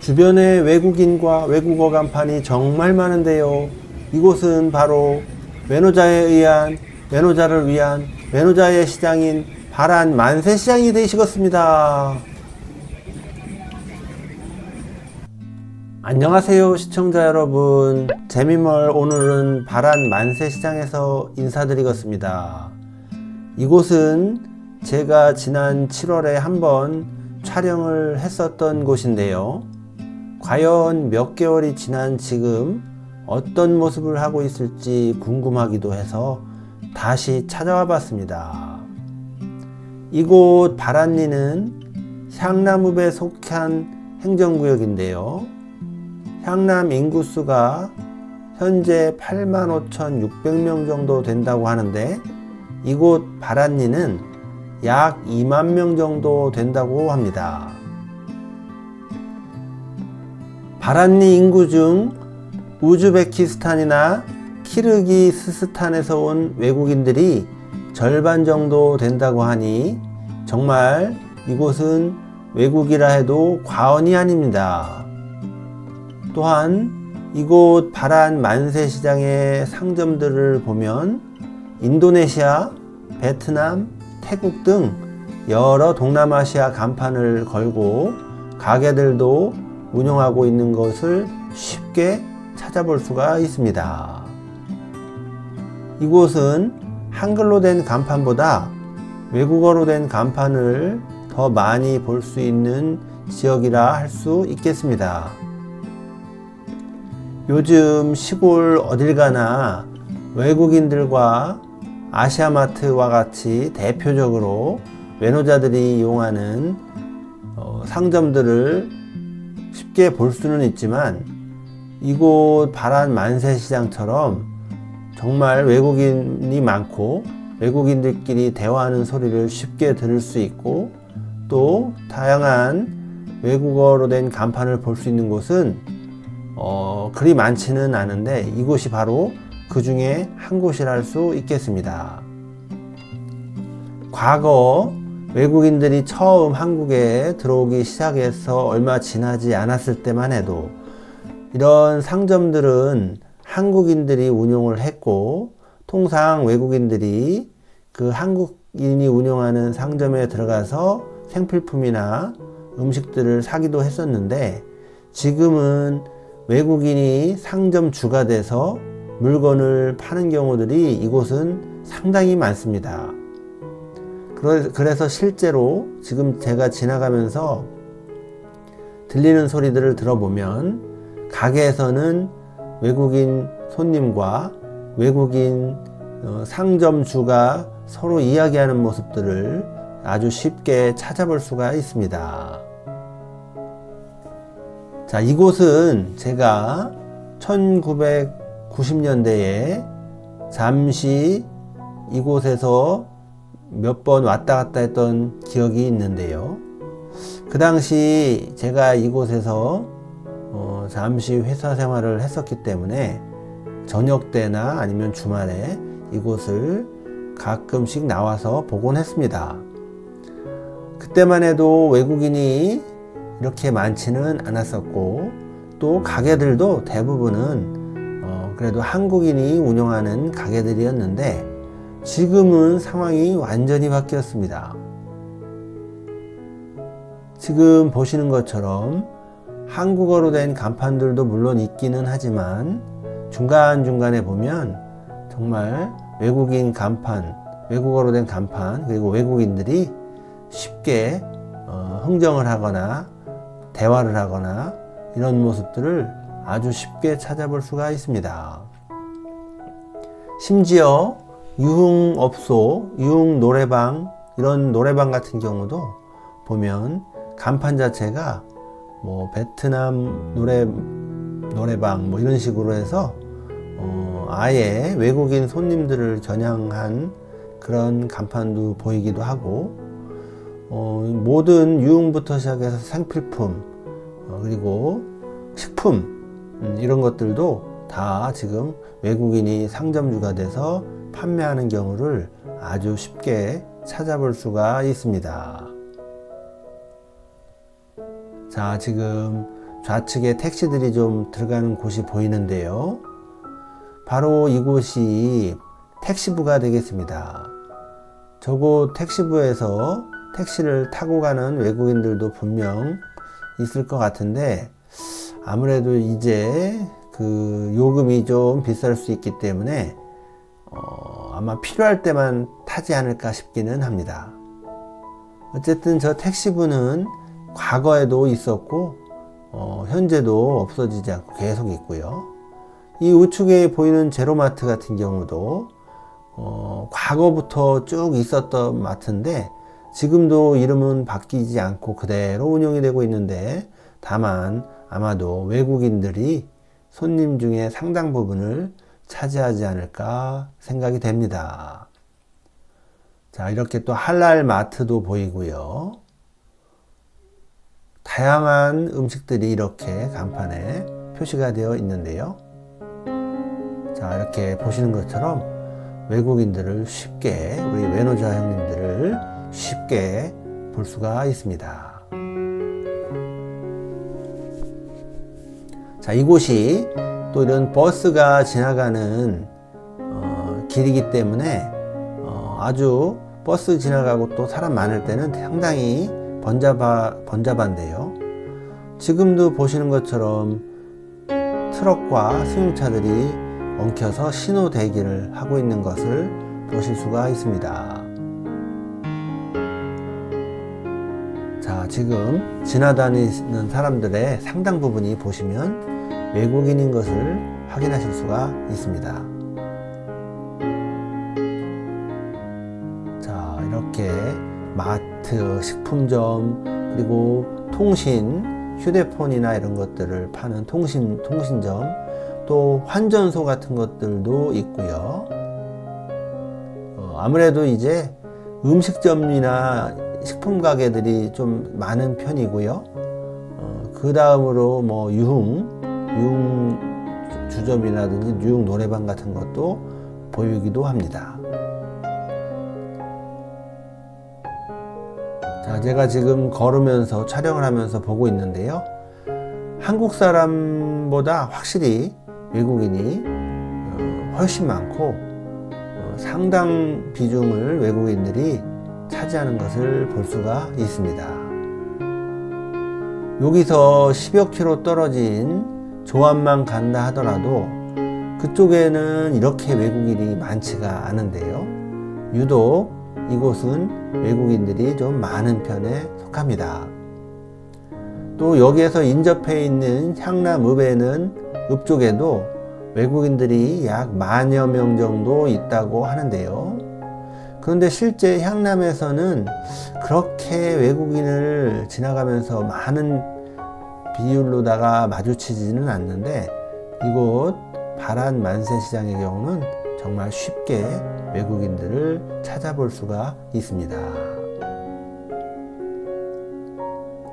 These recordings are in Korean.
주변에 외국인과 외국어 간판이 정말 많은데요. 이곳은 바로 외노자를 위한 외노자의 시장인 바란 만세시장이 되시겠습니다. 안녕하세요 시청자 여러분, 재미멀 오늘은 바란 만세시장에서 인사드리겠습니다. 이곳은 제가 지난 7월에 한번 촬영을 했었던 곳인데요. 과연 몇 개월이 지난 지금 어떤 모습을 하고 있을지 궁금하기도 해서 다시 찾아와 봤습니다. 이곳 바란리는 향남읍에 속한 행정구역인데요. 향남 인구수가 현재 85,600명 정도 된다고 하는데 이곳 바란리는 약 2만 명 정도 된다고 합니다. 바란리 인구 중 우즈베키스탄이나 키르기스스탄에서 온 외국인들이 절반 정도 된다고 하니 정말 이곳은 외국이라 해도 과언이 아닙니다. 또한 이곳 바란 만세시장의 상점들을 보면 인도네시아, 베트남, 태국 등 여러 동남아시아 간판을 걸고 가게들도 운영하고 있는 것을 쉽게 찾아볼 수가 있습니다. 이곳은 한글로 된 간판보다 외국어로 된 간판을 더 많이 볼 수 있는 지역이라 할 수 있겠습니다. 요즘 시골 어딜 가나 외국인들과 아시아마트와 같이 대표적으로 외노자들이 이용하는 상점들을 쉽게 볼 수는 있지만 이곳 바란 만세시장처럼 정말 외국인이 많고 외국인들끼리 대화하는 소리를 쉽게 들을 수 있고 또 다양한 외국어로 된 간판을 볼 수 있는 곳은 그리 많지는 않은데 이곳이 바로 그 중에 한 곳이라 할 수 있겠습니다. 과거 외국인들이 처음 한국에 들어오기 시작해서 얼마 지나지 않았을 때만 해도 이런 상점들은 한국인들이 운영을 했고 통상 외국인들이 그 한국인이 운영하는 상점에 들어가서 생필품이나 음식들을 사기도 했었는데 지금은 외국인이 상점 주가 돼서 물건을 파는 경우들이 이곳은 상당히 많습니다. 그래서 실제로 지금 제가 지나가면서 들리는 소리들을 들어보면 가게에서는 외국인 손님과 외국인 상점주가 서로 이야기하는 모습들을 아주 쉽게 찾아볼 수가 있습니다. 자, 이곳은 제가 1990년대에 잠시 이곳에서 몇 번 왔다 갔다 했던 기억이 있는데요. 그 당시 제가 이곳에서 잠시 회사 생활을 했었기 때문에 저녁 때나 아니면 주말에 이곳을 가끔씩 나와서 보곤 했습니다. 그때만 해도 외국인이 이렇게 많지는 않았었고 또 가게들도 대부분은 그래도 한국인이 운영하는 가게들이었는데 지금은 상황이 완전히 바뀌었습니다. 지금 보시는 것처럼 한국어로 된 간판들도 물론 있기는 하지만 중간중간에 보면 정말 외국인 간판, 외국어로 된 간판 그리고 외국인들이 쉽게 흥정을 하거나 대화를 하거나 이런 모습들을 아주 쉽게 찾아볼 수가 있습니다. 심지어 유흥업소, 유흥노래방 이런 노래방 같은 경우도 보면 간판 자체가 뭐 베트남 노래방 뭐 이런 식으로 해서 아예 외국인 손님들을 겨냥한 그런 간판도 보이기도 하고 모든 유흥부터 시작해서 생필품 그리고 식품 이런 것들도 다 지금 외국인이 상점주가 돼서 판매하는 경우를 아주 쉽게 찾아볼 수가 있습니다. 자, 지금 좌측에 택시들이 좀 들어가는 곳이 보이는데요. 바로 이곳이 택시부가 되겠습니다. 저곳 택시부에서 택시를 타고 가는 외국인들도 분명 있을 것 같은데, 아무래도 이제 그 요금이 좀 비쌀 수 있기 때문에 아마 필요할 때만 타지 않을까 싶기는 합니다. 어쨌든 저 택시부는 과거에도 있었고 현재도 없어지지 않고 계속 있고요. 이 우측에 보이는 제로마트 같은 경우도 과거부터 쭉 있었던 마트인데 지금도 이름은 바뀌지 않고 그대로 운영이 되고 있는데, 다만 아마도 외국인들이 손님 중에 상당 부분을 차지하지 않을까 생각이 됩니다. 자, 이렇게 또 할랄 마트도 보이고요. 다양한 음식들이 이렇게 간판에 표시가 되어 있는데요. 자, 이렇게 보시는 것처럼 외국인들을 쉽게, 우리 외노자 형님들을 쉽게 볼 수가 있습니다. 자, 이곳이 또 이런 버스가 지나가는 길이기 때문에 아주 버스 지나가고 또 사람 많을 때는 상당히 번잡한데요. 지금도 보시는 것처럼 트럭과 승용차들이 엉켜서 신호 대기를 하고 있는 것을 보실 수가 있습니다. 자, 지금 지나다니는 사람들의 상당 부분이 보시면 외국인인 것을 확인하실 수가 있습니다. 자, 이렇게 마트, 식품점, 그리고 통신, 휴대폰이나 이런 것들을 파는 통신점, 또 환전소 같은 것들도 있고요. 아무래도 이제 음식점이나 식품 가게들이 좀 많은 편이고요. 그 다음으로 뭐 유흥 주점이라든지 유흥 노래방 같은 것도 보이기도 합니다. 자, 제가 지금 걸으면서 촬영을 하면서 보고 있는데요. 한국 사람보다 확실히 외국인이 훨씬 많고 상당 비중을 외국인들이 차지하는 것을 볼 수가 있습니다. 여기서 10여 킬로 떨어진 조안만 간다 하더라도 그쪽에는 이렇게 외국인이 많지가 않은데요. 유독 이곳은 외국인들이 좀 많은 편에 속합니다. 또 여기에서 인접해 있는 향남읍에는 읍 쪽에도 외국인들이 약 10,000여 명 정도 있다고 하는데요. 그런데 실제 향남에서는 그렇게 외국인을 지나가면서 많은 비율로다가 마주치지는 않는데, 이곳 바란 만세시장의 경우는 정말 쉽게 외국인들을 찾아볼 수가 있습니다.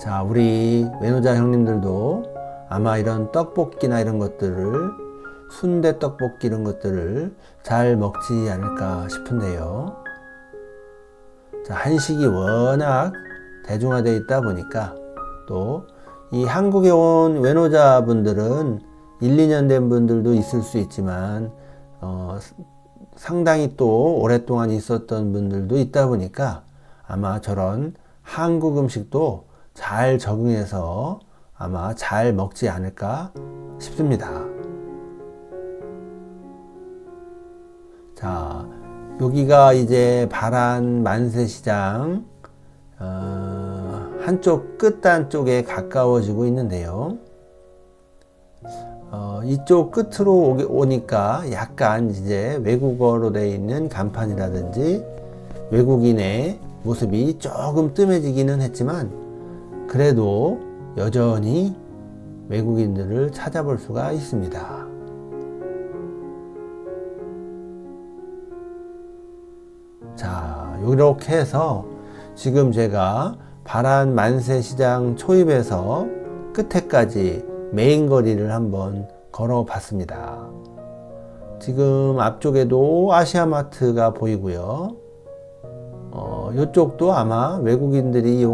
자, 우리 외노자 형님들도 아마 이런 떡볶이나 이런 것들을, 순대 떡볶이 이런 것들을 잘 먹지 않을까 싶은데요. 자, 한식이 워낙 대중화되어 있다 보니까 또 이 한국에 온 외노자분들은 1, 2년 된 분들도 있을 수 있지만 상당히 또 오랫동안 있었던 분들도 있다 보니까 아마 저런 한국 음식도 잘 적응해서 아마 잘 먹지 않을까 싶습니다. 자, 여기가 이제 바란 만세시장 한쪽 끝단 쪽에 가까워지고 있는데요. 이쪽 끝으로 오니까 약간 이제 외국어로 되어 있는 간판이라든지 외국인의 모습이 조금 뜸해지기는 했지만 그래도 여전히 외국인들을 찾아볼 수가 있습니다. 자, 이렇게 해서 지금 제가 바란 만세시장 초입에서 끝에까지 메인 거리를 한번 걸어 봤습니다. 지금 앞쪽에도 아시아마트가 보이고요. 이쪽도 아마 외국인들이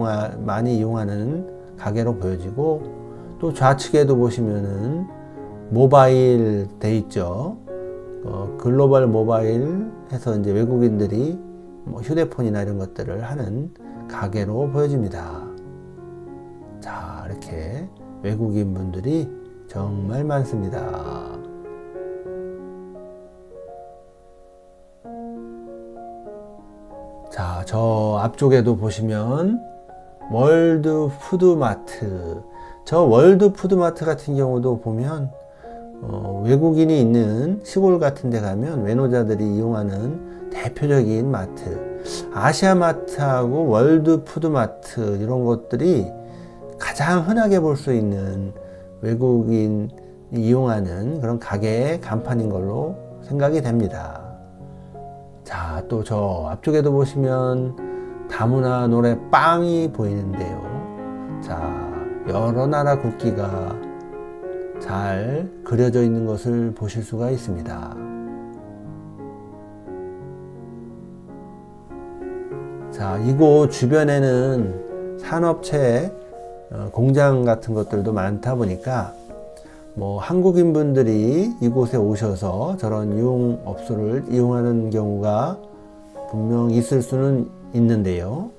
많이 이용하는 가게로 보여지고, 또 좌측에도 보시면은 모바일 돼 있죠. 글로벌 모바일 해서 이제 외국인들이 뭐 휴대폰이나 이런 것들을 하는 가게로 보여집니다. 자, 이렇게 외국인 분들이 정말 많습니다. 자, 저 앞쪽에도 보시면 월드 푸드마트. 저 월드 푸드마트 같은 경우도 보면 외국인이 있는 시골 같은 데 가면 외노자들이 이용하는 대표적인 마트, 아시아마트하고 월드 푸드마트 이런 것들이 가장 흔하게 볼 수 있는 외국인이 이용하는 그런 가게의 간판인 걸로 생각이 됩니다. 자, 또 저 앞쪽에도 보시면 다문화 노래 빵이 보이는데요. 자, 여러 나라 국기가 잘 그려져 있는 것을 보실 수가 있습니다. 자, 이곳 주변에는 산업체 공장 같은 것들도 많다 보니까 뭐 한국인 분들이 이곳에 오셔서 저런 유흥업소를 이용하는 경우가 분명 있을 수는 있는데요.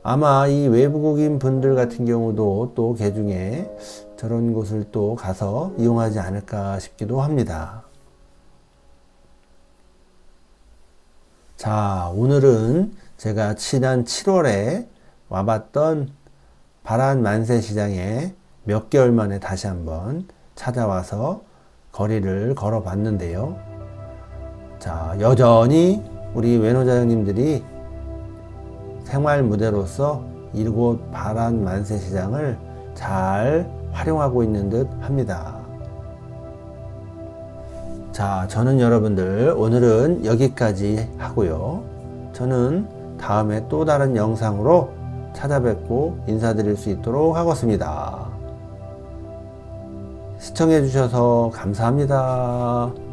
아마 이 외국인 분들 같은 경우도 또 개중에 저런 곳을 또 가서 이용하지 않을까 싶기도 합니다. 자, 오늘은 제가 지난 7월에 와봤던 바란 만세시장에 몇 개월 만에 다시 한번 찾아와서 거리를 걸어 봤는데요. 자, 여전히 우리 외노자 형님들이 생활 무대로서 이곳 바란 만세시장을 잘 활용하고 있는 듯 합니다. 자, 저는 여러분들 오늘은 여기까지 하고요. 저는 다음에 또 다른 영상으로 찾아뵙고 인사드릴 수 있도록 하겠습니다. 시청해 주셔서 감사합니다.